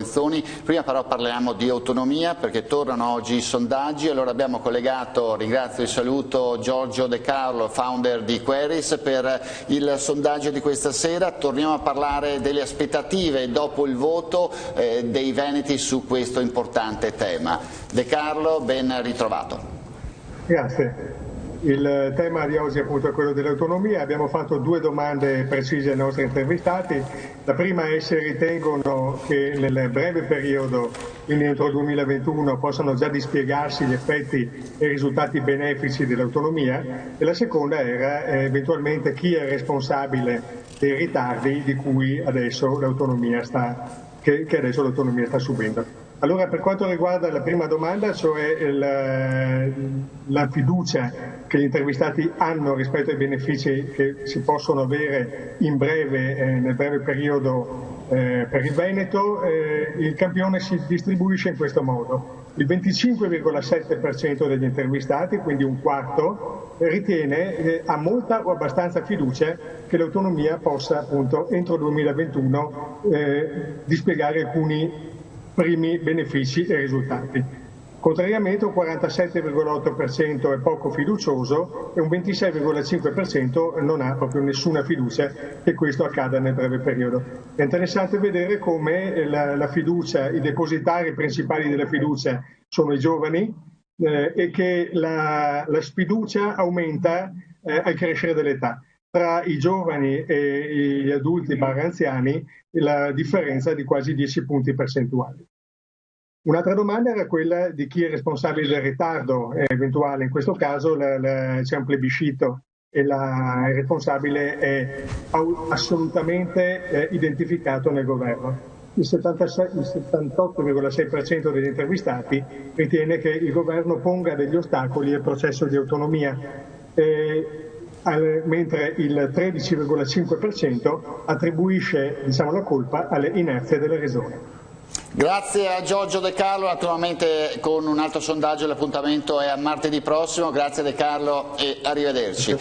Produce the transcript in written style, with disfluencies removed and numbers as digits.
Guerzoni. Prima però parliamo di autonomia, perché tornano oggi i sondaggi. Allora abbiamo collegato, ringrazio e saluto Giorgio De Carlo, founder di Queris, per il sondaggio di questa sera. Torniamo a parlare delle aspettative dopo il voto dei veneti su questo importante tema. De Carlo, ben ritrovato. Grazie. Il tema di oggi appunto è quello dell'autonomia. Abbiamo fatto due domande precise ai nostri intervistati. La prima è se ritengono che nel breve periodo, quindi entro il 2021, possano già dispiegarsi gli effetti e i risultati benefici dell'autonomia, e la seconda era eventualmente chi è responsabile dei ritardi di cui adesso l'autonomia che adesso l'autonomia sta subendo. Allora, per quanto riguarda la prima domanda, cioè la fiducia che gli intervistati hanno rispetto ai benefici che si possono avere nel breve periodo per il Veneto, il campione si distribuisce in questo modo. Il 25,7% degli intervistati, quindi un quarto, ritiene, ha molta o abbastanza fiducia che l'autonomia possa appunto entro il 2021 dispiegare alcuni primi benefici e risultati. Contrariamente un 47,8% è poco fiducioso e un 26,5% non ha proprio nessuna fiducia che questo accada nel breve periodo. È interessante vedere come la fiducia, i depositari principali della fiducia sono i giovani e che la sfiducia aumenta al crescere dell'età. Tra i giovani e gli adulti anziani la differenza è di quasi 10 punti percentuali. Un'altra domanda era quella di chi è responsabile del ritardo eventuale. In questo caso c'è un plebiscito e il responsabile è assolutamente identificato nel governo. Il 78,6% degli intervistati ritiene che il governo ponga degli ostacoli al processo di autonomia, mentre il 13,5% attribuisce la colpa alle inerzie delle regioni. Grazie a Giorgio De Carlo, naturalmente con un altro sondaggio l'appuntamento è a martedì prossimo. Grazie De Carlo e arrivederci.